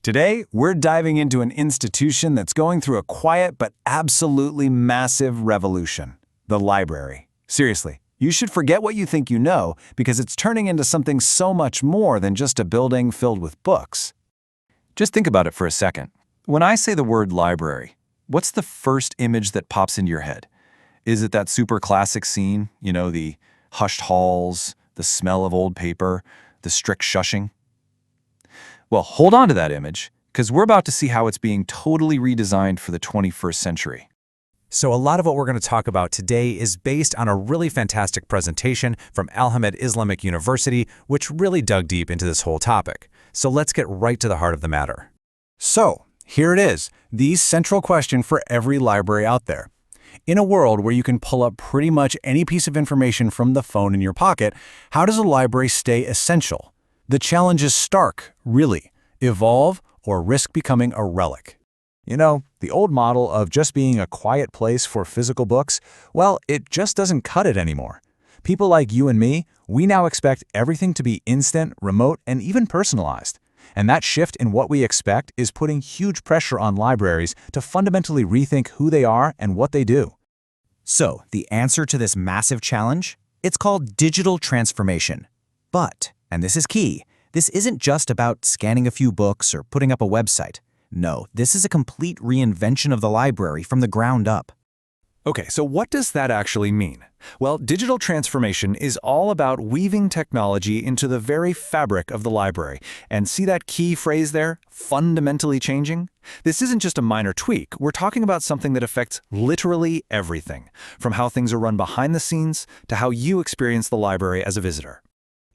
Today, we're diving into an institution that's going through a quiet but absolutely massive revolution: the library. Seriously, you should forget what you think you know because it's turning into something so much more than just a building filled with books. Just think about it for a second. When I say the word library, what's the first image that pops into your head? Is it that super classic scene, the hushed halls, the smell of old paper, the strict shushing? Well, hold on to that image, because we're about to see how it's being totally redesigned for the 21st century. So a lot of what we're going to talk about today is based on a really fantastic presentation from Al-Hamed Islamic University, which really dug deep into this whole topic. So let's get right to the heart of the matter. So, here it is, the central question for every library out there. In a world where you can pull up pretty much any piece of information from the phone in your pocket, how does a library stay essential? The challenge is stark, really. Evolve or risk becoming a relic. The old model of just being a quiet place for physical books, well, it just doesn't cut it anymore. People like you and me, we now expect everything to be instant, remote, and even personalized. And that shift in what we expect is putting huge pressure on libraries to fundamentally rethink who they are and what they do. So, the answer to this massive challenge? It's called digital transformation. But, and this is key, this isn't just about scanning a few books or putting up a website. No, this is a complete reinvention of the library from the ground up. Okay, so what does that actually mean? Well, digital transformation is all about weaving technology into the very fabric of the library. And see that key phrase there, fundamentally changing? This isn't just a minor tweak. We're talking about something that affects literally everything, from how things are run behind the scenes to how you experience the library as a visitor.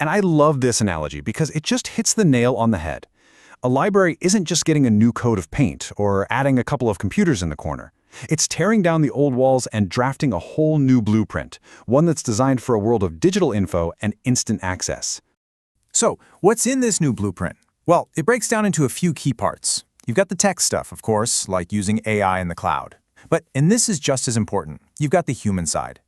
And I love this analogy because it just hits the nail on the head. A library isn't just getting a new coat of paint or adding a couple of computers in the corner. It's tearing down the old walls and drafting a whole new blueprint, one that's designed for a world of digital info and instant access. So, what's in this new blueprint? Well, it breaks down into a few key parts. You've got the tech stuff, of course, like using AI in the cloud. And this is just as important, you've got the human side.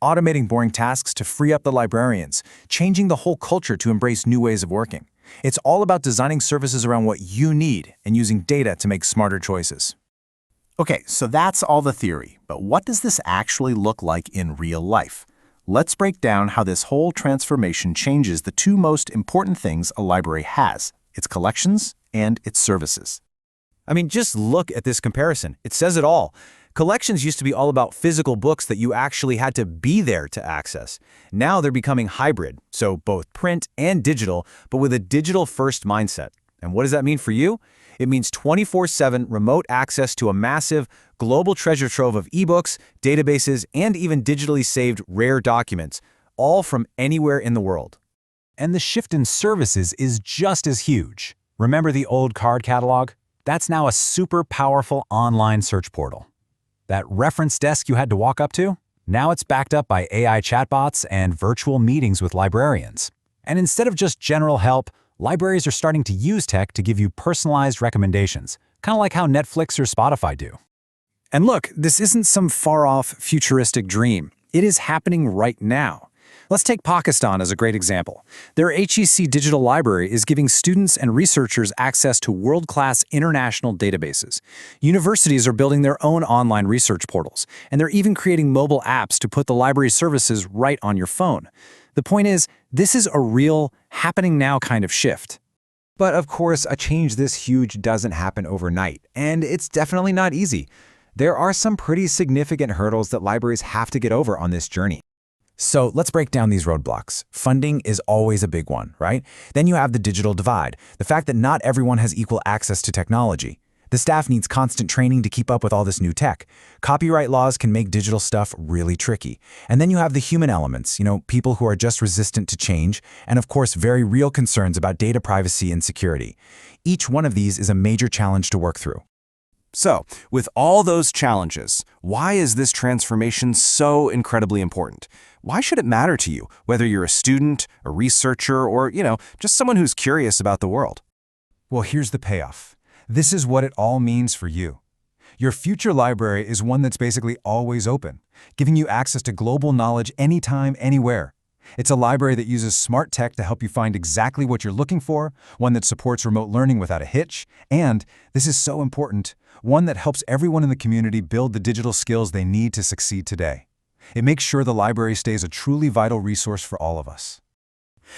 Automating boring tasks to free up the librarians, changing the whole culture to embrace new ways of working. It's all about designing services around what you need and using data to make smarter choices. Okay, so that's all the theory, but what does this actually look like in real life? Let's break down how this whole transformation changes the two most important things a library has: its collections and its services. Just look at this comparison. It says it all. Collections used to be all about physical books that you actually had to be there to access. Now they're becoming hybrid, so both print and digital, but with a digital-first mindset. And what does that mean for you? It means 24/7 remote access to a massive, global treasure trove of ebooks, databases, and even digitally saved rare documents, all from anywhere in the world. And the shift in services is just as huge. Remember the old card catalog? That's now a super powerful online search portal. That reference desk you had to walk up to? Now it's backed up by AI chatbots and virtual meetings with librarians. And instead of just general help, libraries are starting to use tech to give you personalized recommendations, kind of like how Netflix or Spotify do. And look, this isn't some far-off futuristic dream. It is happening right now. Let's take Pakistan as a great example. Their HEC digital library is giving students and researchers access to world-class international databases. Universities are building their own online research portals, and they're even creating mobile apps to put the library services right on your phone. The point is, this is a real, happening now kind of shift. But of course, a change this huge doesn't happen overnight, and it's definitely not easy. There are some pretty significant hurdles that libraries have to get over on this journey. So let's break down these roadblocks. Funding is always a big one, right? Then you have the digital divide, the fact that not everyone has equal access to technology. The staff needs constant training to keep up with all this new tech. Copyright laws can make digital stuff really tricky. And then you have the human elements, people who are just resistant to change, and of course, very real concerns about data privacy and security. Each one of these is a major challenge to work through. So, with all those challenges, why is this transformation so incredibly important? Why should it matter to you, whether you're a student, a researcher, or, just someone who's curious about the world? Well, here's the payoff. This is what it all means for you. Your future library is one that's basically always open, giving you access to global knowledge anytime, anywhere. It's a library that uses smart tech to help you find exactly what you're looking for, one that supports remote learning without a hitch, and, this is so important, one that helps everyone in the community build the digital skills they need to succeed today. It makes sure the library stays a truly vital resource for all of us.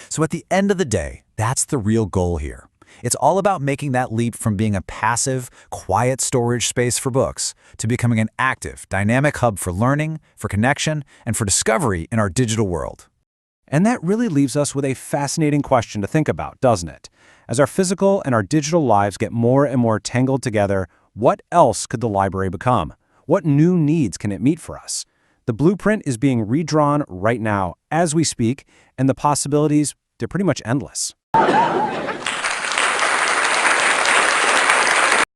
So at the end of the day, that's the real goal here. It's all about making that leap from being a passive, quiet storage space for books to becoming an active, dynamic hub for learning, for connection, and for discovery in our digital world. And that really leaves us with a fascinating question to think about, doesn't it? As our physical and our digital lives get more and more tangled together, what else could the library become? What new needs can it meet for us? The blueprint is being redrawn right now as we speak, and the possibilities, they're pretty much endless.